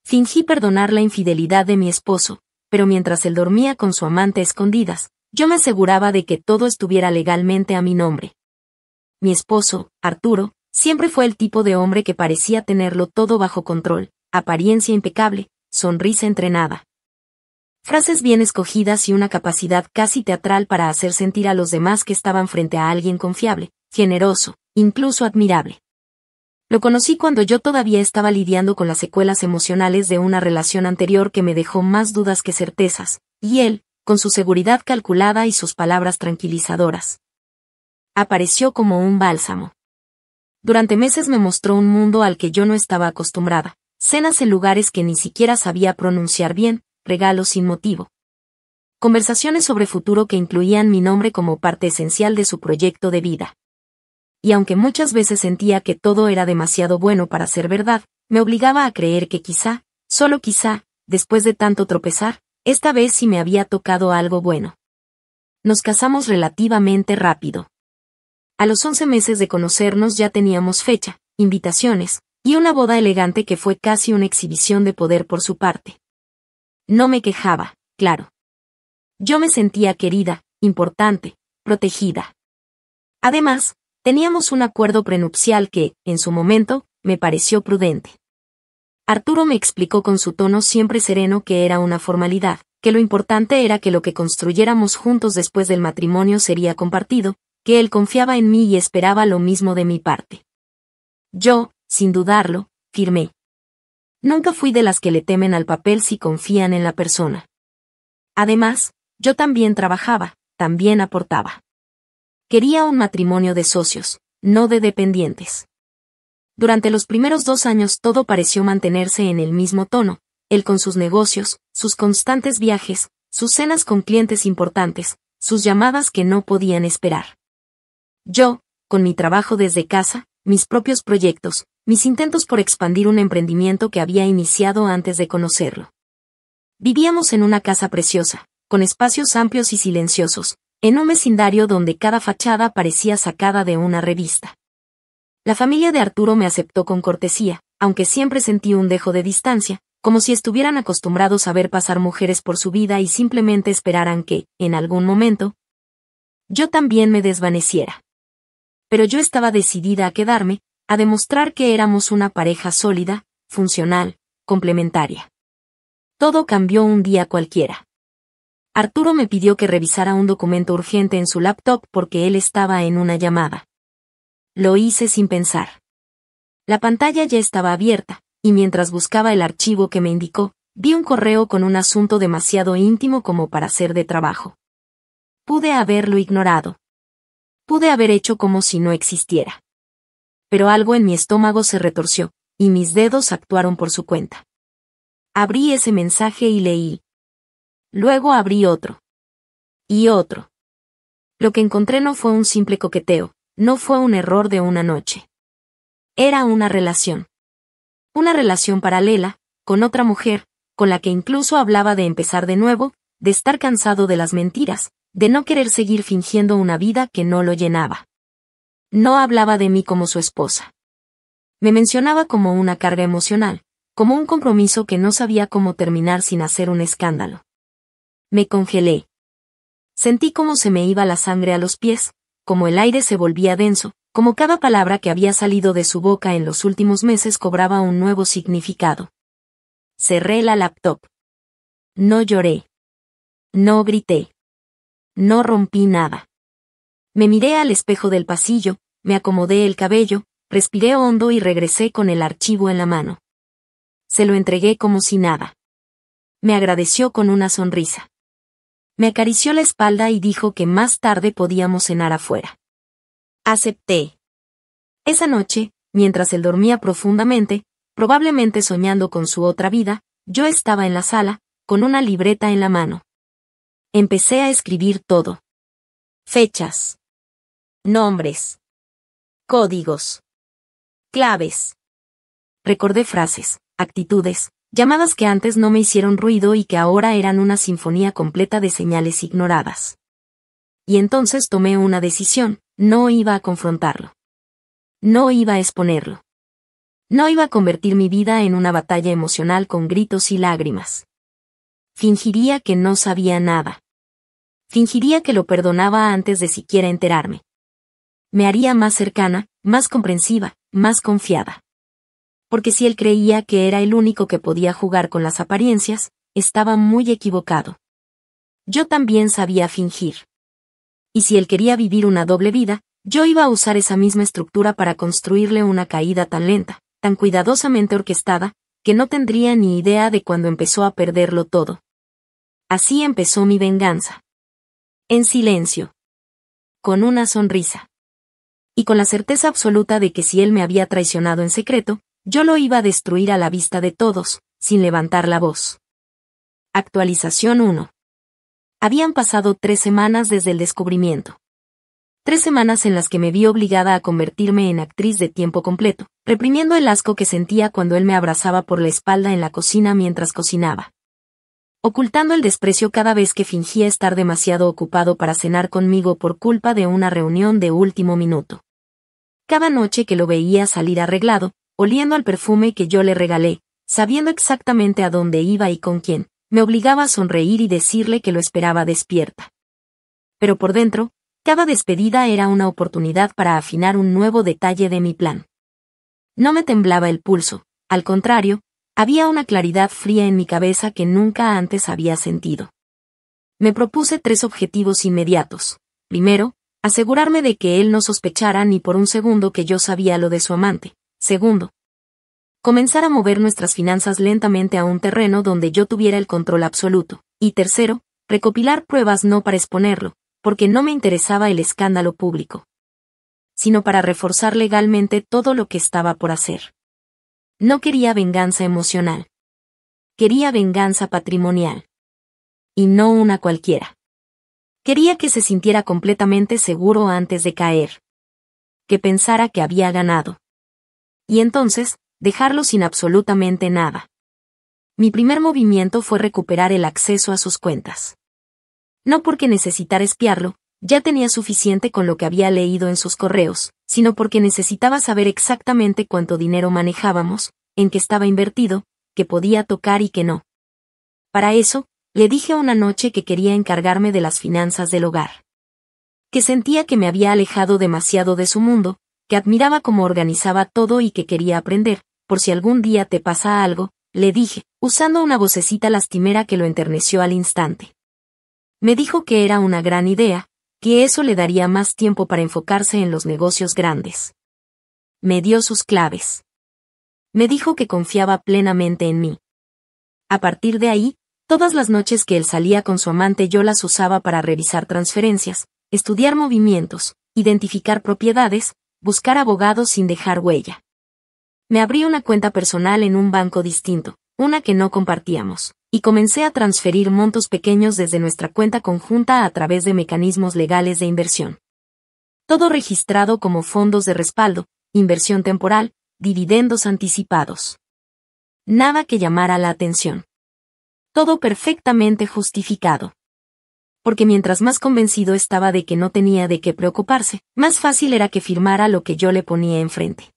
Fingí perdonar la infidelidad de mi esposo, pero mientras él dormía con su amante a escondidas, yo me aseguraba de que todo estuviera legalmente a mi nombre. Mi esposo, Arturo, siempre fue el tipo de hombre que parecía tenerlo todo bajo control, apariencia impecable, sonrisa entrenada, frases bien escogidas y una capacidad casi teatral para hacer sentir a los demás que estaban frente a alguien confiable, generoso, incluso admirable. Lo conocí cuando yo todavía estaba lidiando con las secuelas emocionales de una relación anterior que me dejó más dudas que certezas, y él, con su seguridad calculada y sus palabras tranquilizadoras, apareció como un bálsamo. Durante meses me mostró un mundo al que yo no estaba acostumbrada, cenas en lugares que ni siquiera sabía pronunciar bien, regalos sin motivo, conversaciones sobre futuro que incluían mi nombre como parte esencial de su proyecto de vida. Y aunque muchas veces sentía que todo era demasiado bueno para ser verdad, me obligaba a creer que quizá, solo quizá, después de tanto tropezar, esta vez sí me había tocado algo bueno. Nos casamos relativamente rápido. A los 11 meses de conocernos ya teníamos fecha, invitaciones, y una boda elegante que fue casi una exhibición de poder por su parte. No me quejaba, claro. Yo me sentía querida, importante, protegida. Además, teníamos un acuerdo prenupcial que, en su momento, me pareció prudente. Arturo me explicó con su tono siempre sereno que era una formalidad, que lo importante era que lo que construyéramos juntos después del matrimonio sería compartido, que él confiaba en mí y esperaba lo mismo de mi parte. Yo, sin dudarlo, firmé. Nunca fui de las que le temen al papel si confían en la persona. Además, yo también trabajaba, también aportaba. Quería un matrimonio de socios, no de dependientes. Durante los primeros 2 años todo pareció mantenerse en el mismo tono, él con sus negocios, sus constantes viajes, sus cenas con clientes importantes, sus llamadas que no podían esperar. Yo, con mi trabajo desde casa, mis propios proyectos, mis intentos por expandir un emprendimiento que había iniciado antes de conocerlo. Vivíamos en una casa preciosa, con espacios amplios y silenciosos, en un vecindario donde cada fachada parecía sacada de una revista. La familia de Arturo me aceptó con cortesía, aunque siempre sentí un dejo de distancia, como si estuvieran acostumbrados a ver pasar mujeres por su vida y simplemente esperaran que, en algún momento, yo también me desvaneciera. Pero yo estaba decidida a quedarme, a demostrar que éramos una pareja sólida, funcional, complementaria. Todo cambió un día cualquiera. Arturo me pidió que revisara un documento urgente en su laptop porque él estaba en una llamada. Lo hice sin pensar. La pantalla ya estaba abierta, y mientras buscaba el archivo que me indicó, vi un correo con un asunto demasiado íntimo como para ser de trabajo. Pude haberlo ignorado. Pude haber hecho como si no existiera. Pero algo en mi estómago se retorció, y mis dedos actuaron por su cuenta. Abrí ese mensaje y leí. Luego abrí otro. Y otro. Lo que encontré no fue un simple coqueteo, no fue un error de una noche. Era una relación. Una relación paralela, con otra mujer, con la que incluso hablaba de empezar de nuevo, de estar cansado de las mentiras, de no querer seguir fingiendo una vida que no lo llenaba. No hablaba de mí como su esposa. Me mencionaba como una carga emocional, como un compromiso que no sabía cómo terminar sin hacer un escándalo. Me congelé. Sentí como se me iba la sangre a los pies, como el aire se volvía denso, como cada palabra que había salido de su boca en los últimos meses cobraba un nuevo significado. Cerré la laptop. No lloré. No grité. No rompí nada. Me miré al espejo del pasillo, me acomodé el cabello, respiré hondo y regresé con el archivo en la mano. Se lo entregué como si nada. Me agradeció con una sonrisa. Me acarició la espalda y dijo que más tarde podíamos cenar afuera. Acepté. Esa noche, mientras él dormía profundamente, probablemente soñando con su otra vida, yo estaba en la sala, con una libreta en la mano. Empecé a escribir todo. Fechas. Nombres. Códigos. Claves. Recordé frases, actitudes, llamadas que antes no me hicieron ruido y que ahora eran una sinfonía completa de señales ignoradas. Y entonces tomé una decisión, no iba a confrontarlo. No iba a exponerlo. No iba a convertir mi vida en una batalla emocional con gritos y lágrimas. Fingiría que no sabía nada. Fingiría que lo perdonaba antes de siquiera enterarme. Me haría más cercana, más comprensiva, más confiada. Porque si él creía que era el único que podía jugar con las apariencias, estaba muy equivocado. Yo también sabía fingir. Y si él quería vivir una doble vida, yo iba a usar esa misma estructura para construirle una caída tan lenta, tan cuidadosamente orquestada, que no tendría ni idea de cuando empezó a perderlo todo. Así empezó mi venganza. En silencio. Con una sonrisa. Y con la certeza absoluta de que si él me había traicionado en secreto, yo lo iba a destruir a la vista de todos, sin levantar la voz. Actualización 1. Habían pasado 3 semanas desde el descubrimiento. 3 semanas en las que me vi obligada a convertirme en actriz de tiempo completo, reprimiendo el asco que sentía cuando él me abrazaba por la espalda en la cocina mientras cocinaba. Ocultando el desprecio cada vez que fingía estar demasiado ocupado para cenar conmigo por culpa de una reunión de último minuto. Cada noche que lo veía salir arreglado, oliendo al perfume que yo le regalé, sabiendo exactamente a dónde iba y con quién, me obligaba a sonreír y decirle que lo esperaba despierta. Pero por dentro, cada despedida era una oportunidad para afinar un nuevo detalle de mi plan. No me temblaba el pulso, al contrario, había una claridad fría en mi cabeza que nunca antes había sentido. Me propuse 3 objetivos inmediatos. Primero, asegurarme de que él no sospechara ni por un segundo que yo sabía lo de su amante. Segundo, comenzar a mover nuestras finanzas lentamente a un terreno donde yo tuviera el control absoluto. Y tercero, recopilar pruebas no para exponerlo, porque no me interesaba el escándalo público, sino para reforzar legalmente todo lo que estaba por hacer. No quería venganza emocional. Quería venganza patrimonial. Y no una cualquiera. Quería que se sintiera completamente seguro antes de caer. Que pensara que había ganado. Y entonces, dejarlo sin absolutamente nada. Mi primer movimiento fue recuperar el acceso a sus cuentas. No porque necesitara espiarlo, ya tenía suficiente con lo que había leído en sus correos, sino porque necesitaba saber exactamente cuánto dinero manejábamos, en qué estaba invertido, qué podía tocar y qué no. Para eso, le dije una noche que quería encargarme de las finanzas del hogar. Que sentía que me había alejado demasiado de su mundo, que admiraba cómo organizaba todo y que quería aprender, por si algún día te pasa algo, le dije, usando una vocecita lastimera que lo enterneció al instante. Me dijo que era una gran idea, que eso le daría más tiempo para enfocarse en los negocios grandes. Me dio sus claves. Me dijo que confiaba plenamente en mí. A partir de ahí, todas las noches que él salía con su amante yo las usaba para revisar transferencias, estudiar movimientos, identificar propiedades, buscar abogados sin dejar huella. Me abrí una cuenta personal en un banco distinto, una que no compartíamos, y comencé a transferir montos pequeños desde nuestra cuenta conjunta a través de mecanismos legales de inversión. Todo registrado como fondos de respaldo, inversión temporal, dividendos anticipados. Nada que llamara la atención. Todo perfectamente justificado. Porque mientras más convencido estaba de que no tenía de qué preocuparse, más fácil era que firmara lo que yo le ponía enfrente.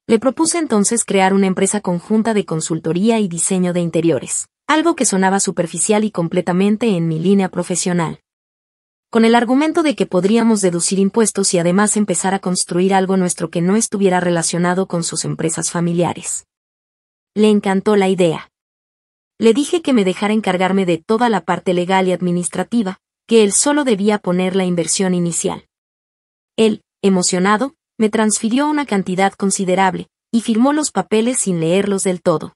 Le propuse entonces crear una empresa conjunta de consultoría y diseño de interiores, algo que sonaba superficial y completamente en mi línea profesional. Con el argumento de que podríamos deducir impuestos y además empezar a construir algo nuestro que no estuviera relacionado con sus empresas familiares. Le encantó la idea. Le dije que me dejara encargarme de toda la parte legal y administrativa, que él solo debía poner la inversión inicial. Él, emocionado, me transfirió una cantidad considerable, y firmó los papeles sin leerlos del todo.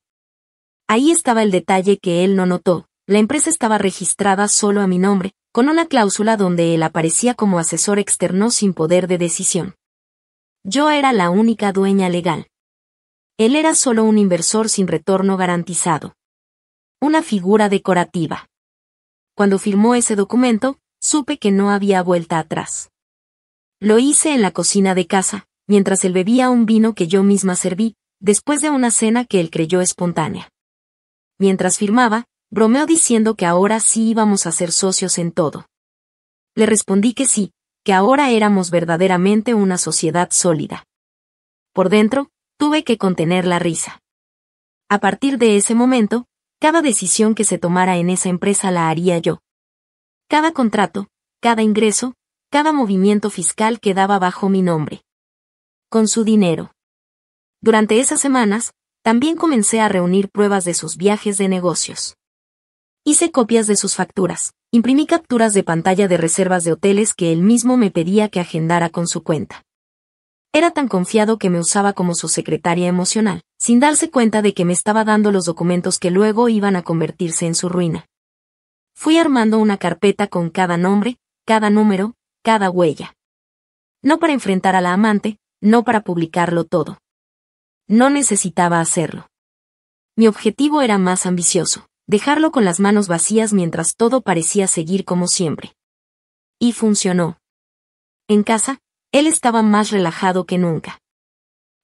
Ahí estaba el detalle que él no notó, la empresa estaba registrada solo a mi nombre, con una cláusula donde él aparecía como asesor externo sin poder de decisión. Yo era la única dueña legal. Él era solo un inversor sin retorno garantizado. Una figura decorativa. Cuando firmó ese documento, supe que no había vuelta atrás. Lo hice en la cocina de casa, mientras él bebía un vino que yo misma serví, después de una cena que él creyó espontánea. Mientras firmaba, bromeó diciendo que ahora sí íbamos a ser socios en todo. Le respondí que sí, que ahora éramos verdaderamente una sociedad sólida. Por dentro, Tuve que contener la risa. A partir de ese momento, cada decisión que se tomara en esa empresa la haría yo. Cada contrato, cada ingreso, cada movimiento fiscal quedaba bajo mi nombre. Con su dinero. Durante esas semanas, también comencé a reunir pruebas de sus viajes de negocios. Hice copias de sus facturas, imprimí capturas de pantalla de reservas de hoteles que él mismo me pedía que agendara con su cuenta. Era tan confiado que me usaba como su secretaria emocional, sin darse cuenta de que me estaba dando los documentos que luego iban a convertirse en su ruina. Fui armando una carpeta con cada nombre, cada número, cada huella. No para enfrentar a la amante, no para publicarlo todo. No necesitaba hacerlo. Mi objetivo era más ambicioso, dejarlo con las manos vacías mientras todo parecía seguir como siempre. Y funcionó. En casa, él estaba más relajado que nunca.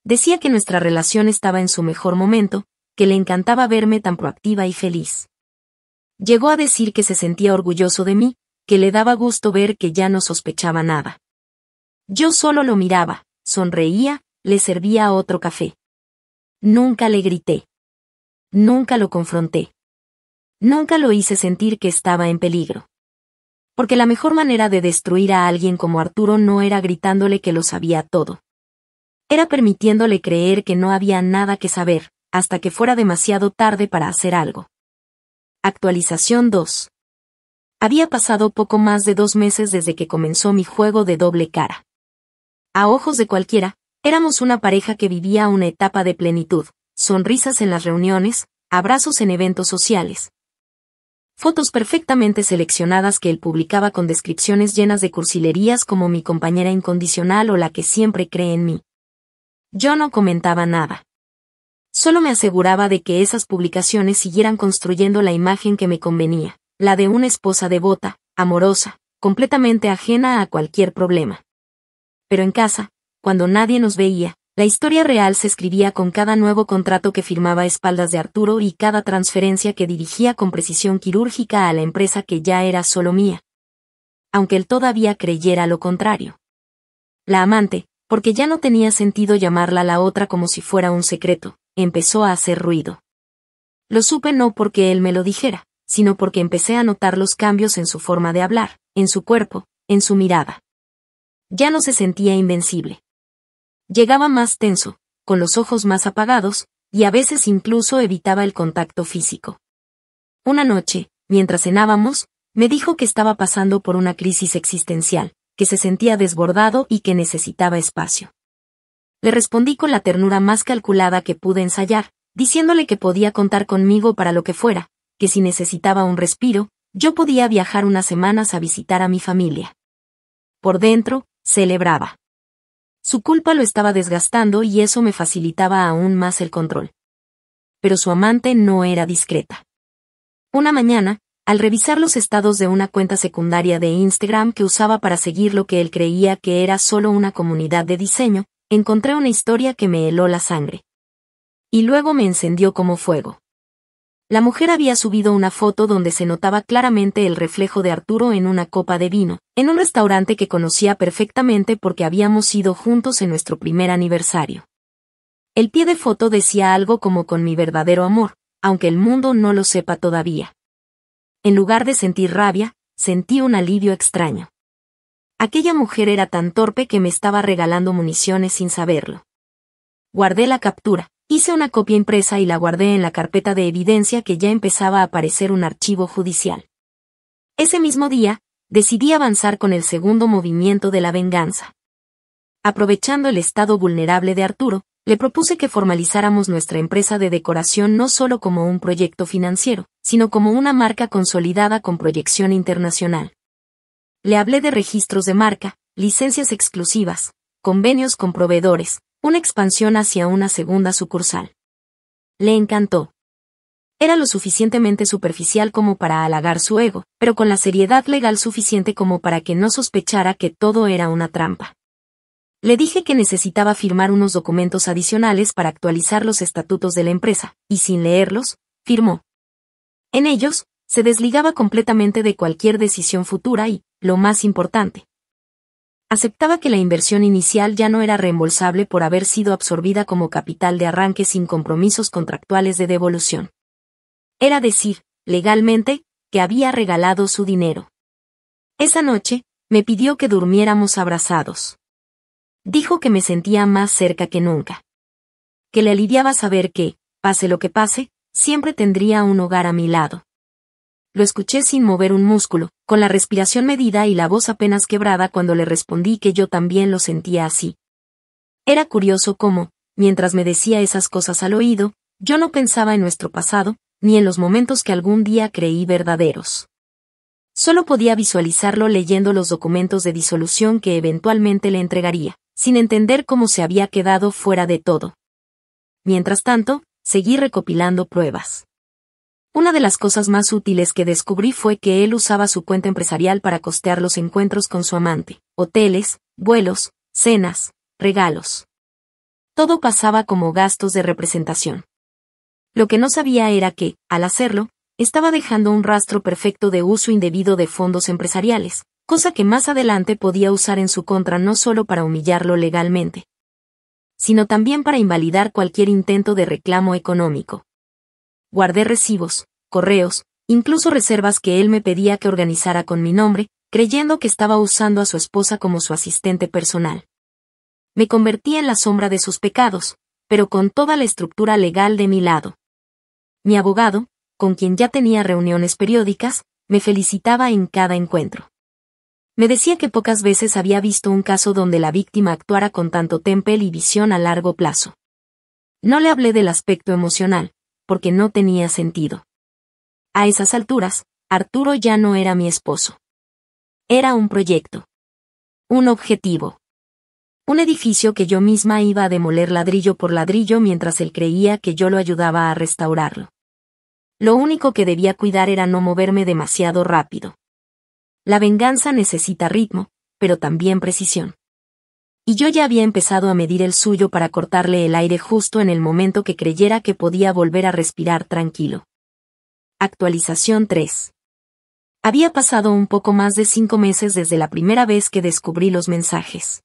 Decía que nuestra relación estaba en su mejor momento, que le encantaba verme tan proactiva y feliz. Llegó a decir que se sentía orgulloso de mí, que le daba gusto ver que ya no sospechaba nada. Yo solo lo miraba, sonreía, le servía otro café. Nunca le grité. Nunca lo confronté. Nunca lo hice sentir que estaba en peligro. Porque la mejor manera de destruir a alguien como Arturo no era gritándole que lo sabía todo. Era permitiéndole creer que no había nada que saber, hasta que fuera demasiado tarde para hacer algo. Actualización 2. Había pasado poco más de 2 meses desde que comenzó mi juego de doble cara. A ojos de cualquiera, éramos una pareja que vivía una etapa de plenitud, sonrisas en las reuniones, abrazos en eventos sociales. Fotos perfectamente seleccionadas que él publicaba con descripciones llenas de cursilerías como mi compañera incondicional o la que siempre cree en mí. Yo no comentaba nada. Solo me aseguraba de que esas publicaciones siguieran construyendo la imagen que me convenía, la de una esposa devota, amorosa, completamente ajena a cualquier problema. Pero en casa, cuando nadie nos veía, la historia real se escribía con cada nuevo contrato que firmaba a espaldas de Arturo y cada transferencia que dirigía con precisión quirúrgica a la empresa que ya era solo mía. Aunque él todavía creyera lo contrario. La amante, porque ya no tenía sentido llamarla la otra como si fuera un secreto, empezó a hacer ruido. Lo supe no porque él me lo dijera, sino porque empecé a notar los cambios en su forma de hablar, en su cuerpo, en su mirada. Ya no se sentía invencible. Llegaba más tenso, con los ojos más apagados, y a veces incluso evitaba el contacto físico. Una noche, mientras cenábamos, me dijo que estaba pasando por una crisis existencial, que se sentía desbordado y que necesitaba espacio. Le respondí con la ternura más calculada que pude ensayar, diciéndole que podía contar conmigo para lo que fuera, que si necesitaba un respiro, yo podía viajar unas semanas a visitar a mi familia. Por dentro, celebraba. Su culpa lo estaba desgastando y eso me facilitaba aún más el control. Pero su amante no era discreta. Una mañana, al revisar los estados de una cuenta secundaria de Instagram que usaba para seguir lo que él creía que era solo una comunidad de diseño, encontré una historia que me heló la sangre. Y luego me encendió como fuego. La mujer había subido una foto donde se notaba claramente el reflejo de Arturo en una copa de vino, en un restaurante que conocía perfectamente porque habíamos ido juntos en nuestro primer aniversario. El pie de foto decía algo como con mi verdadero amor, aunque el mundo no lo sepa todavía. En lugar de sentir rabia, sentí un alivio extraño. Aquella mujer era tan torpe que me estaba regalando municiones sin saberlo. Guardé la captura. Hice una copia impresa y la guardé en la carpeta de evidencia que ya empezaba a parecer un archivo judicial. Ese mismo día, decidí avanzar con el segundo movimiento de la venganza. Aprovechando el estado vulnerable de Arturo, le propuse que formalizáramos nuestra empresa de decoración no solo como un proyecto financiero, sino como una marca consolidada con proyección internacional. Le hablé de registros de marca, licencias exclusivas, convenios con proveedores, una expansión hacia una segunda sucursal. Le encantó. Era lo suficientemente superficial como para halagar su ego, pero con la seriedad legal suficiente como para que no sospechara que todo era una trampa. Le dije que necesitaba firmar unos documentos adicionales para actualizar los estatutos de la empresa, y sin leerlos, firmó. En ellos, se desligaba completamente de cualquier decisión futura y, lo más importante, Aceptaba que la inversión inicial ya no era reembolsable por haber sido absorbida como capital de arranque sin compromisos contractuales de devolución. Era decir, legalmente, que había regalado su dinero. Esa noche, me pidió que durmiéramos abrazados. Dijo que me sentía más cerca que nunca. Que le aliviaba saber que, pase lo que pase, siempre tendría un hogar a mi lado. Lo escuché sin mover un músculo, con la respiración medida y la voz apenas quebrada cuando le respondí que yo también lo sentía así. Era curioso cómo, mientras me decía esas cosas al oído, yo no pensaba en nuestro pasado, ni en los momentos que algún día creí verdaderos. Solo podía visualizarlo leyendo los documentos de disolución que eventualmente le entregaría, sin entender cómo se había quedado fuera de todo. Mientras tanto, seguí recopilando pruebas. Una de las cosas más útiles que descubrí fue que él usaba su cuenta empresarial para costear los encuentros con su amante, hoteles, vuelos, cenas, regalos. Todo pasaba como gastos de representación. Lo que no sabía era que, al hacerlo, estaba dejando un rastro perfecto de uso indebido de fondos empresariales, cosa que más adelante podía usar en su contra no solo para humillarlo legalmente, sino también para invalidar cualquier intento de reclamo económico. Guardé recibos, correos, incluso reservas que él me pedía que organizara con mi nombre, creyendo que estaba usando a su esposa como su asistente personal. Me convertí en la sombra de sus pecados, pero con toda la estructura legal de mi lado. Mi abogado, con quien ya tenía reuniones periódicas, me felicitaba en cada encuentro. Me decía que pocas veces había visto un caso donde la víctima actuara con tanto temple y visión a largo plazo. No le hablé del aspecto emocional, porque no tenía sentido. A esas alturas, Arturo ya no era mi esposo. Era un proyecto. Un objetivo. Un edificio que yo misma iba a demoler ladrillo por ladrillo mientras él creía que yo lo ayudaba a restaurarlo. Lo único que debía cuidar era no moverme demasiado rápido. La venganza necesita ritmo, pero también precisión. Y yo ya había empezado a medir el suyo para cortarle el aire justo en el momento que creyera que podía volver a respirar tranquilo. Actualización 3. Había pasado un poco más de 5 meses desde la primera vez que descubrí los mensajes.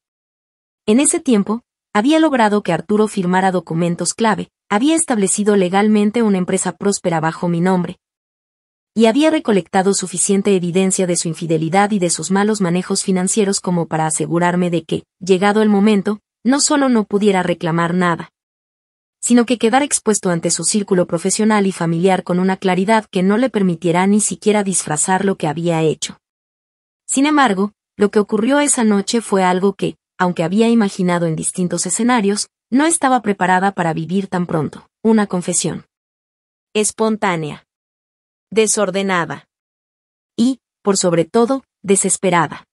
En ese tiempo, había logrado que Arturo firmara documentos clave, había establecido legalmente una empresa próspera bajo mi nombre, y había recolectado suficiente evidencia de su infidelidad y de sus malos manejos financieros como para asegurarme de que, llegado el momento, no solo no pudiera reclamar nada, sino que quedara expuesto ante su círculo profesional y familiar con una claridad que no le permitiera ni siquiera disfrazar lo que había hecho. Sin embargo, lo que ocurrió esa noche fue algo que, aunque había imaginado en distintos escenarios, no estaba preparada para vivir tan pronto, una confesión. Espontánea. Desordenada. Y, por sobre todo, desesperada.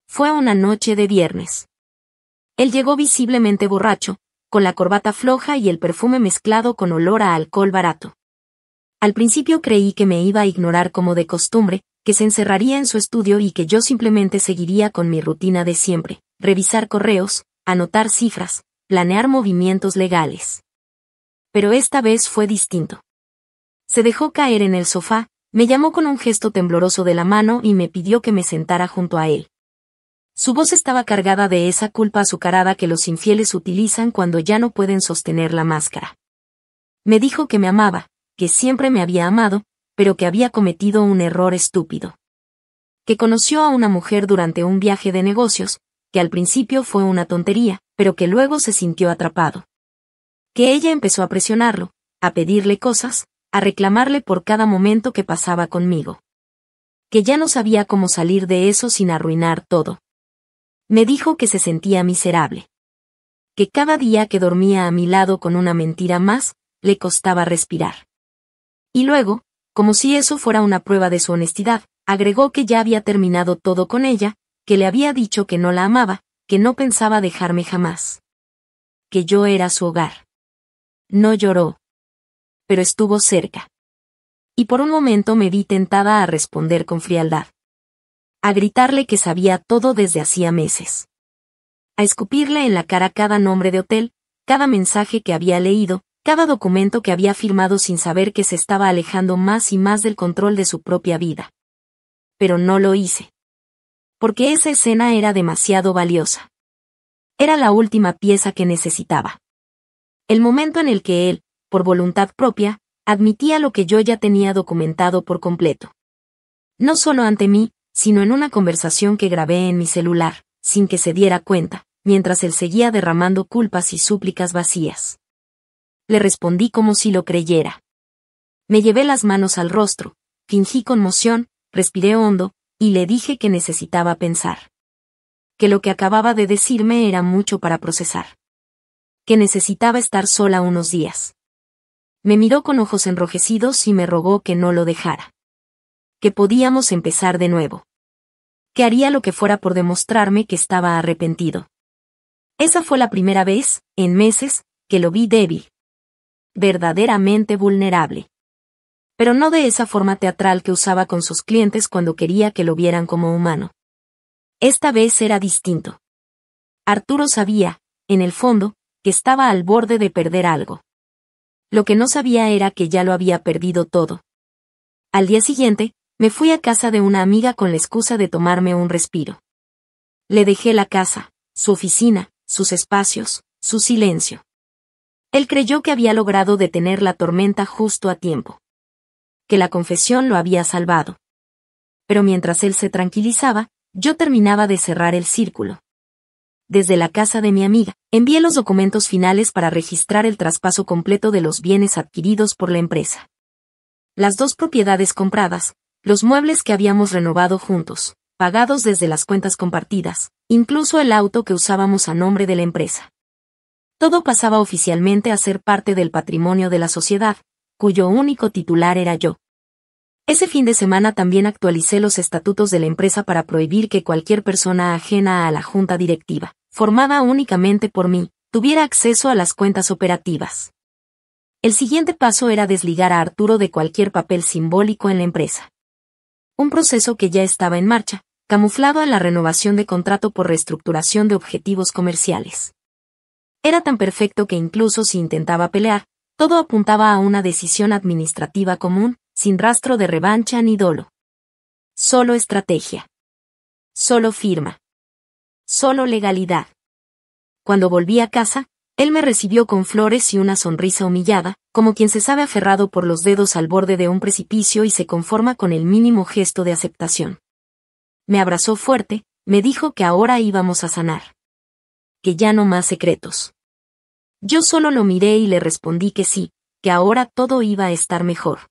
Fue una noche de viernes. Él llegó visiblemente borracho, con la corbata floja y el perfume mezclado con olor a alcohol barato. Al principio creí que me iba a ignorar como de costumbre, que se encerraría en su estudio y que yo simplemente seguiría con mi rutina de siempre, revisar correos, anotar cifras, planear movimientos legales. Pero esta vez fue distinto. Se dejó caer en el sofá, me llamó con un gesto tembloroso de la mano y me pidió que me sentara junto a él. Su voz estaba cargada de esa culpa azucarada que los infieles utilizan cuando ya no pueden sostener la máscara. Me dijo que me amaba, que siempre me había amado, pero que había cometido un error estúpido. Que conoció a una mujer durante un viaje de negocios, que al principio fue una tontería, pero que luego se sintió atrapado. Que ella empezó a presionarlo, a pedirle cosas, a reclamarle por cada momento que pasaba conmigo. Que ya no sabía cómo salir de eso sin arruinar todo. Me dijo que se sentía miserable. Que cada día que dormía a mi lado con una mentira más, le costaba respirar. Y luego, como si eso fuera una prueba de su honestidad, agregó que ya había terminado todo con ella, que le había dicho que no la amaba, que no pensaba dejarme jamás. Que yo era su hogar. No lloró, pero estuvo cerca. Y por un momento me vi tentada a responder con frialdad. A gritarle que sabía todo desde hacía meses. A escupirle en la cara cada nombre de hotel, cada mensaje que había leído, cada documento que había firmado sin saber que se estaba alejando más y más del control de su propia vida. Pero no lo hice. porque esa escena era demasiado valiosa. Era la última pieza que necesitaba. El momento en el que él, por voluntad propia, admitía lo que yo ya tenía documentado por completo. No solo ante mí, sino en una conversación que grabé en mi celular, sin que se diera cuenta, mientras él seguía derramando culpas y súplicas vacías. Le respondí como si lo creyera. Me llevé las manos al rostro, fingí conmoción, respiré hondo, y le dije que necesitaba pensar. Que lo que acababa de decirme era mucho para procesar. Que necesitaba estar sola unos días. Me miró con ojos enrojecidos y me rogó que no lo dejara. Que podíamos empezar de nuevo. Que haría lo que fuera por demostrarme que estaba arrepentido. Esa fue la primera vez, en meses, que lo vi débil. Verdaderamente vulnerable. Pero no de esa forma teatral que usaba con sus clientes cuando quería que lo vieran como humano. Esta vez era distinto. Arturo sabía, en el fondo, que estaba al borde de perder algo. Lo que no sabía era que ya lo había perdido todo. Al día siguiente, me fui a casa de una amiga con la excusa de tomarme un respiro. Le dejé la casa, su oficina, sus espacios, su silencio. Él creyó que había logrado detener la tormenta justo a tiempo. Que la confesión lo había salvado. Pero mientras él se tranquilizaba, yo terminaba de cerrar el círculo. Desde la casa de mi amiga, envié los documentos finales para registrar el traspaso completo de los bienes adquiridos por la empresa. Las 2 propiedades compradas, los muebles que habíamos renovado juntos, pagados desde las cuentas compartidas, incluso el auto que usábamos a nombre de la empresa. Todo pasaba oficialmente a ser parte del patrimonio de la sociedad, cuyo único titular era yo. Ese fin de semana también actualicé los estatutos de la empresa para prohibir que cualquier persona ajena a la junta directiva, formada únicamente por mí, tuviera acceso a las cuentas operativas. El siguiente paso era desligar a Arturo de cualquier papel simbólico en la empresa. Un proceso que ya estaba en marcha, camuflado en la renovación de contrato por reestructuración de objetivos comerciales. Era tan perfecto que incluso si intentaba pelear, todo apuntaba a una decisión administrativa común, sin rastro de revancha ni dolo. Solo estrategia. Solo firma. Solo legalidad. Cuando volví a casa, él me recibió con flores y una sonrisa humillada, como quien se sabe aferrado por los dedos al borde de un precipicio y se conforma con el mínimo gesto de aceptación. Me abrazó fuerte, me dijo que ahora íbamos a sanar. Que ya no más secretos. Yo solo lo miré y le respondí que sí, que ahora todo iba a estar mejor.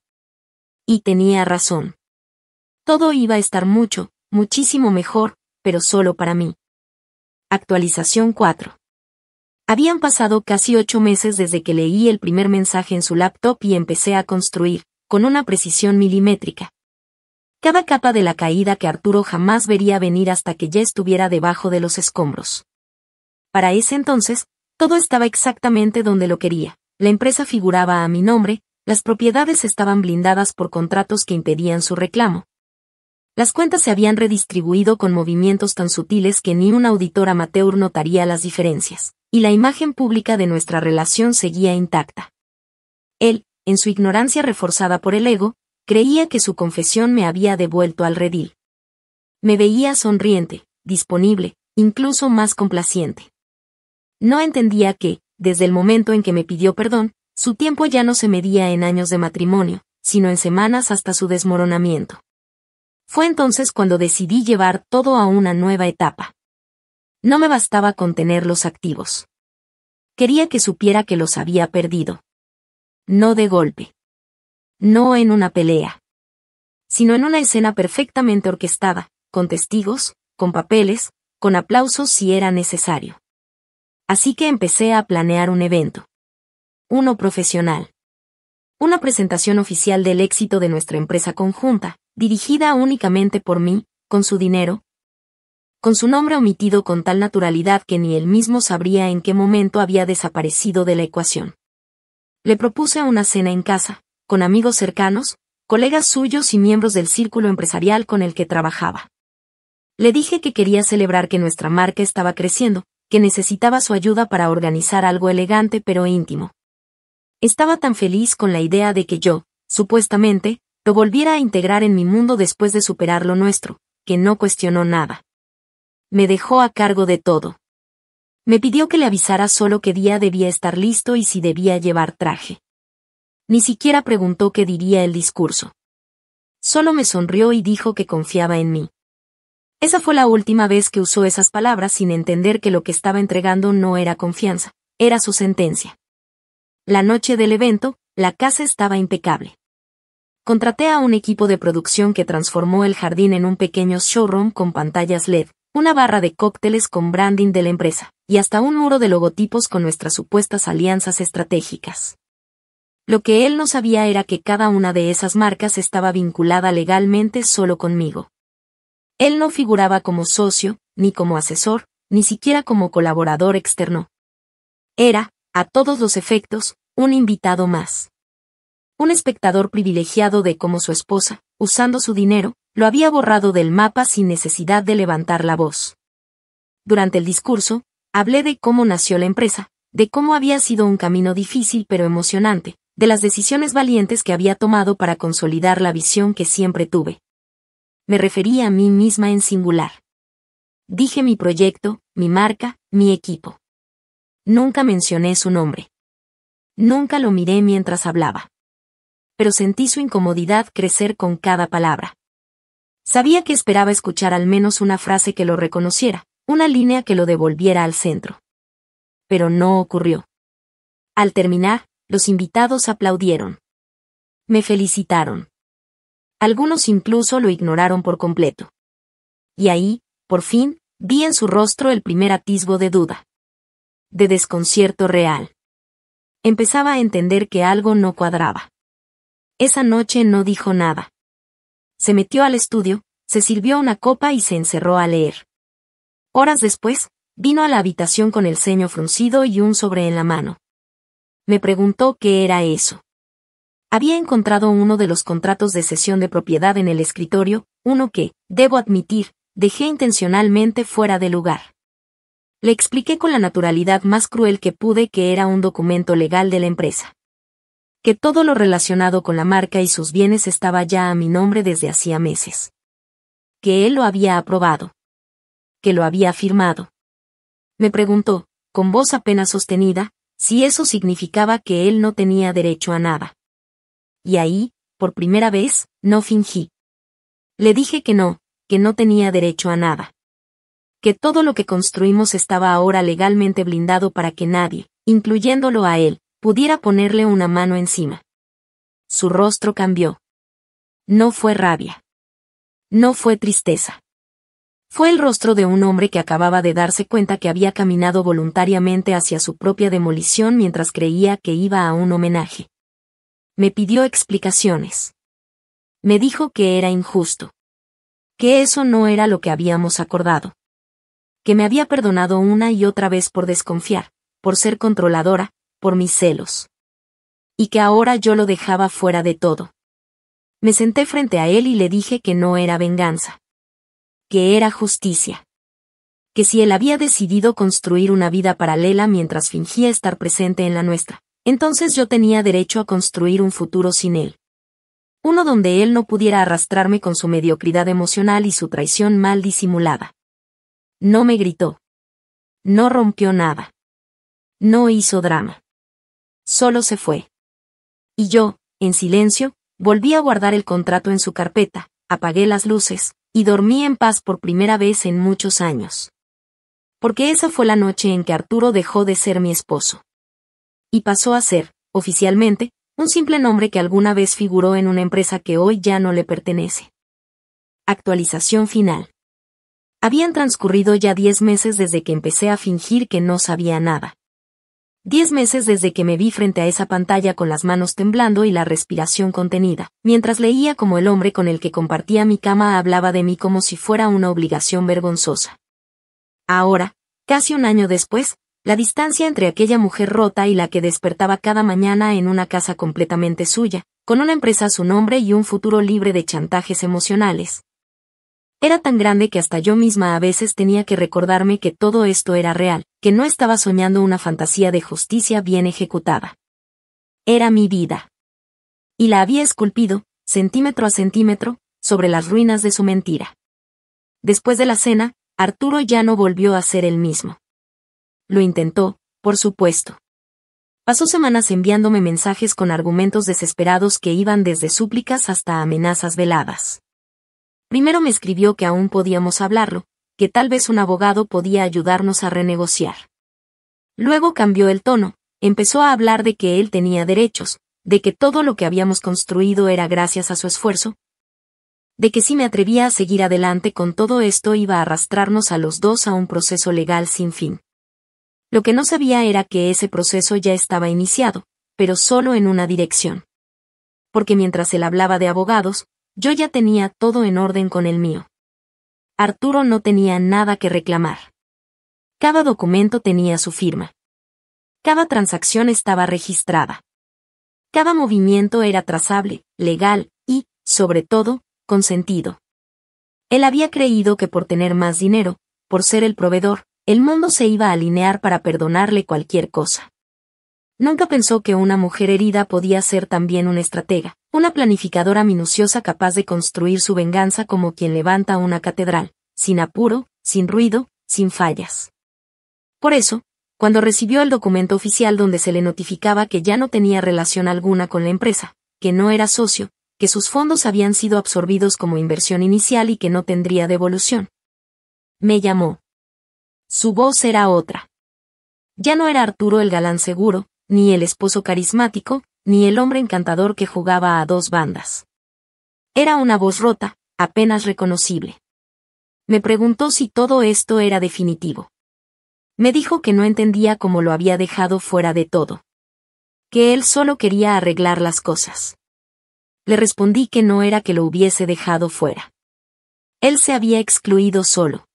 Y tenía razón. Todo iba a estar mucho, muchísimo mejor, pero solo para mí. Actualización 4. Habían pasado casi 8 meses desde que leí el primer mensaje en su laptop y empecé a construir, con una precisión milimétrica, cada capa de la caída que Arturo jamás vería venir hasta que ya estuviera debajo de los escombros. Para ese entonces, todo estaba exactamente donde lo quería. La empresa figuraba a mi nombre, las propiedades estaban blindadas por contratos que impedían su reclamo. Las cuentas se habían redistribuido con movimientos tan sutiles que ni un auditor amateur notaría las diferencias, y la imagen pública de nuestra relación seguía intacta. Él, en su ignorancia reforzada por el ego, creía que su confesión me había devuelto al redil. Me veía sonriente, disponible, incluso más complaciente. No entendía que, desde el momento en que me pidió perdón, su tiempo ya no se medía en años de matrimonio, sino en semanas hasta su desmoronamiento. Fue entonces cuando decidí llevar todo a una nueva etapa. No me bastaba con tener los activos. Quería que supiera que los había perdido. No de golpe. No en una pelea. Sino en una escena perfectamente orquestada, con testigos, con papeles, con aplausos si era necesario. Así que empecé a planear un evento. Uno profesional. Una presentación oficial del éxito de nuestra empresa conjunta, dirigida únicamente por mí, con su dinero, con su nombre omitido con tal naturalidad que ni él mismo sabría en qué momento había desaparecido de la ecuación. Le propuse una cena en casa, con amigos cercanos, colegas suyos y miembros del círculo empresarial con el que trabajaba. Le dije que quería celebrar que nuestra marca estaba creciendo, que necesitaba su ayuda para organizar algo elegante pero íntimo. Estaba tan feliz con la idea de que yo, supuestamente, lo volviera a integrar en mi mundo después de superar lo nuestro, que no cuestionó nada. Me dejó a cargo de todo. Me pidió que le avisara solo qué día debía estar listo y si debía llevar traje. Ni siquiera preguntó qué diría el discurso. Solo me sonrió y dijo que confiaba en mí. Esa fue la última vez que usó esas palabras sin entender que lo que estaba entregando no era confianza, era su sentencia. La noche del evento, la casa estaba impecable. Contraté a un equipo de producción que transformó el jardín en un pequeño showroom con pantallas LED, una barra de cócteles con branding de la empresa, y hasta un muro de logotipos con nuestras supuestas alianzas estratégicas. Lo que él no sabía era que cada una de esas marcas estaba vinculada legalmente solo conmigo. Él no figuraba como socio, ni como asesor, ni siquiera como colaborador externo. Era, a todos los efectos, un invitado más. Un espectador privilegiado de cómo su esposa, usando su dinero, lo había borrado del mapa sin necesidad de levantar la voz. Durante el discurso, hablé de cómo nació la empresa, de cómo había sido un camino difícil pero emocionante, de las decisiones valientes que había tomado para consolidar la visión que siempre tuve. Me refería a mí misma en singular. Dije mi proyecto, mi marca, mi equipo. Nunca mencioné su nombre. Nunca lo miré mientras hablaba. Pero sentí su incomodidad crecer con cada palabra. Sabía que esperaba escuchar al menos una frase que lo reconociera, una línea que lo devolviera al centro. Pero no ocurrió. Al terminar, los invitados aplaudieron. Me felicitaron. Algunos incluso lo ignoraron por completo. Y ahí, por fin, vi en su rostro el primer atisbo de duda. De desconcierto real. Empezaba a entender que algo no cuadraba. Esa noche no dijo nada. Se metió al estudio, se sirvió una copa y se encerró a leer. Horas después, vino a la habitación con el ceño fruncido y un sobre en la mano. Me preguntó qué era eso. Había encontrado uno de los contratos de cesión de propiedad en el escritorio, uno que, debo admitir, dejé intencionalmente fuera de lugar. Le expliqué con la naturalidad más cruel que pude que era un documento legal de la empresa. Que todo lo relacionado con la marca y sus bienes estaba ya a mi nombre desde hacía meses. Que él lo había aprobado. Que lo había firmado. Me preguntó, con voz apenas sostenida, si eso significaba que él no tenía derecho a nada. Y ahí, por primera vez, no fingí. Le dije que no tenía derecho a nada. Que todo lo que construimos estaba ahora legalmente blindado para que nadie, incluyéndolo a él, pudiera ponerle una mano encima. Su rostro cambió. No fue rabia. No fue tristeza. Fue el rostro de un hombre que acababa de darse cuenta que había caminado voluntariamente hacia su propia demolición mientras creía que iba a un homenaje. Me pidió explicaciones. Me dijo que era injusto. Que eso no era lo que habíamos acordado. Que me había perdonado una y otra vez por desconfiar, por ser controladora, por mis celos. Y que ahora yo lo dejaba fuera de todo. Me senté frente a él y le dije que no era venganza. Que era justicia. Que si él había decidido construir una vida paralela mientras fingía estar presente en la nuestra, entonces yo tenía derecho a construir un futuro sin él. Uno donde él no pudiera arrastrarme con su mediocridad emocional y su traición mal disimulada. No me gritó. No rompió nada. No hizo drama. Solo se fue. Y yo, en silencio, volví a guardar el contrato en su carpeta, apagué las luces, y dormí en paz por primera vez en muchos años. Porque esa fue la noche en que Arturo dejó de ser mi esposo. Y pasó a ser, oficialmente, un simple nombre que alguna vez figuró en una empresa que hoy ya no le pertenece. Actualización final. Habían transcurrido ya 10 meses desde que empecé a fingir que no sabía nada. 10 meses desde que me vi frente a esa pantalla con las manos temblando y la respiración contenida, mientras leía como el hombre con el que compartía mi cama hablaba de mí como si fuera una obligación vergonzosa. Ahora, casi un año después, la distancia entre aquella mujer rota y la que despertaba cada mañana en una casa completamente suya, con una empresa a su nombre y un futuro libre de chantajes emocionales, era tan grande que hasta yo misma a veces tenía que recordarme que todo esto era real, que no estaba soñando una fantasía de justicia bien ejecutada. Era mi vida. Y la había esculpido, centímetro a centímetro, sobre las ruinas de su mentira. Después de la cena, Arturo ya no volvió a ser el mismo. Lo intentó, por supuesto. Pasó semanas enviándome mensajes con argumentos desesperados que iban desde súplicas hasta amenazas veladas. Primero me escribió que aún podíamos hablarlo, que tal vez un abogado podía ayudarnos a renegociar. Luego cambió el tono, empezó a hablar de que él tenía derechos, de que todo lo que habíamos construido era gracias a su esfuerzo, de que si me atrevía a seguir adelante con todo esto iba a arrastrarnos a los dos a un proceso legal sin fin. Lo que no sabía era que ese proceso ya estaba iniciado, pero solo en una dirección. Porque mientras él hablaba de abogados, yo ya tenía todo en orden con el mío. Arturo no tenía nada que reclamar. Cada documento tenía su firma. Cada transacción estaba registrada. Cada movimiento era trazable, legal y, sobre todo, consentido. Él había creído que por tener más dinero, por ser el proveedor, el mundo se iba a alinear para perdonarle cualquier cosa. Nunca pensó que una mujer herida podía ser también una estratega, una planificadora minuciosa capaz de construir su venganza como quien levanta una catedral, sin apuro, sin ruido, sin fallas. Por eso, cuando recibió el documento oficial donde se le notificaba que ya no tenía relación alguna con la empresa, que no era socio, que sus fondos habían sido absorbidos como inversión inicial y que no tendría devolución, me llamó. Su voz era otra. Ya no era Arturo el galán seguro, ni el esposo carismático, ni el hombre encantador que jugaba a dos bandas. Era una voz rota, apenas reconocible. Me preguntó si todo esto era definitivo. Me dijo que no entendía cómo lo había dejado fuera de todo. Que él solo quería arreglar las cosas. Le respondí que no era que lo hubiese dejado fuera. Él se había excluido solo.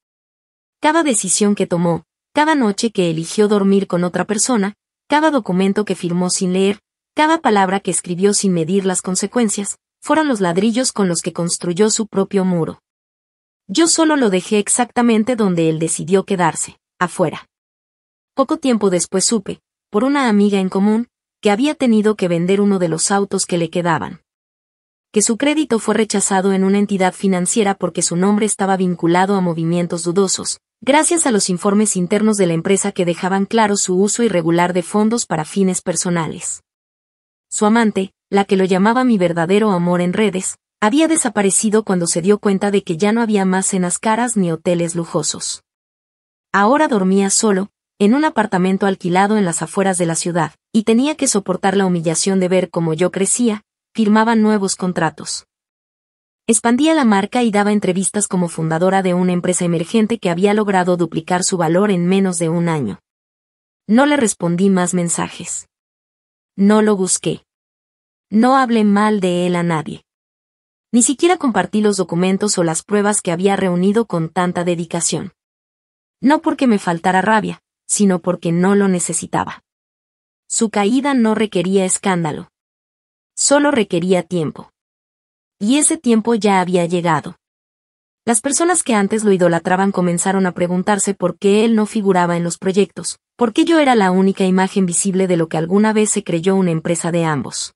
Cada decisión que tomó, cada noche que eligió dormir con otra persona, cada documento que firmó sin leer, cada palabra que escribió sin medir las consecuencias, fueron los ladrillos con los que construyó su propio muro. Yo solo lo dejé exactamente donde él decidió quedarse, afuera. Poco tiempo después supe, por una amiga en común, que había tenido que vender uno de los autos que le quedaban. Que su crédito fue rechazado en una entidad financiera porque su nombre estaba vinculado a movimientos dudosos, gracias a los informes internos de la empresa que dejaban claro su uso irregular de fondos para fines personales. Su amante, la que lo llamaba mi verdadero amor en redes, había desaparecido cuando se dio cuenta de que ya no había más cenas caras ni hoteles lujosos. Ahora dormía solo, en un apartamento alquilado en las afueras de la ciudad, y tenía que soportar la humillación de ver cómo yo crecía, firmaba nuevos contratos. Expandía la marca y daba entrevistas como fundadora de una empresa emergente que había logrado duplicar su valor en menos de un año. No le respondí más mensajes. No lo busqué. No hablé mal de él a nadie. Ni siquiera compartí los documentos o las pruebas que había reunido con tanta dedicación. No porque me faltara rabia, sino porque no lo necesitaba. Su caída no requería escándalo. Solo requería tiempo. Y ese tiempo ya había llegado. Las personas que antes lo idolatraban comenzaron a preguntarse por qué él no figuraba en los proyectos, por qué yo era la única imagen visible de lo que alguna vez se creyó una empresa de ambos.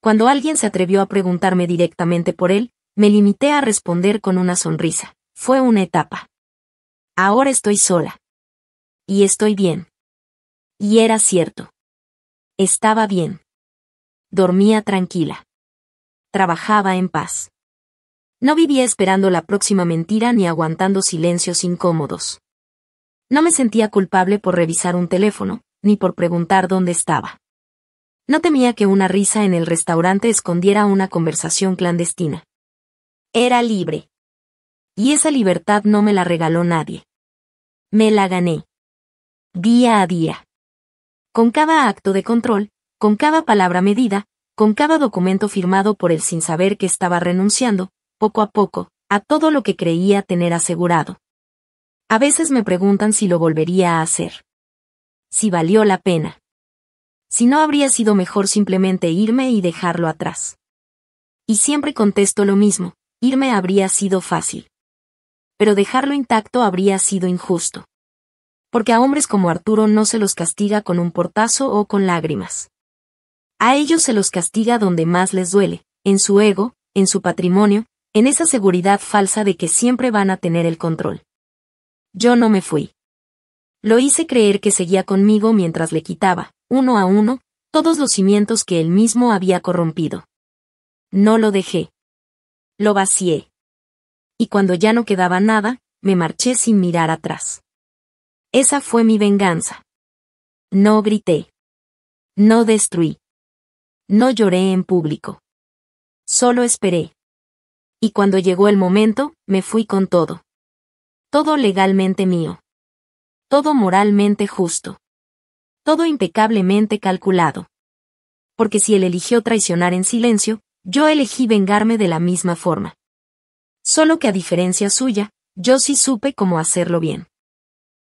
Cuando alguien se atrevió a preguntarme directamente por él, me limité a responder con una sonrisa. Fue una etapa. Ahora estoy sola. Y estoy bien. Y era cierto. Estaba bien. Dormía tranquila. Trabajaba en paz. No vivía esperando la próxima mentira ni aguantando silencios incómodos. No me sentía culpable por revisar un teléfono, ni por preguntar dónde estaba. No temía que una risa en el restaurante escondiera una conversación clandestina. Era libre. Y esa libertad no me la regaló nadie. Me la gané. Día a día. Con cada acto de control, con cada palabra medida, con cada documento firmado por él sin saber que estaba renunciando, poco a poco, a todo lo que creía tener asegurado. A veces me preguntan si lo volvería a hacer. Si valió la pena. Si no habría sido mejor simplemente irme y dejarlo atrás. Y siempre contesto lo mismo, irme habría sido fácil. Pero dejarlo intacto habría sido injusto. Porque a hombres como Arturo no se los castiga con un portazo o con lágrimas. A ellos se los castiga donde más les duele, en su ego, en su patrimonio, en esa seguridad falsa de que siempre van a tener el control. Yo no me fui. Lo hice creer que seguía conmigo mientras le quitaba, uno a uno, todos los cimientos que él mismo había corrompido. No lo dejé. Lo vacié. Y cuando ya no quedaba nada, me marché sin mirar atrás. Esa fue mi venganza. No grité. No destruí. No lloré en público. Solo esperé. Y cuando llegó el momento, me fui con todo. Todo legalmente mío. Todo moralmente justo. Todo impecablemente calculado. Porque si él eligió traicionar en silencio, yo elegí vengarme de la misma forma. Solo que a diferencia suya, yo sí supe cómo hacerlo bien.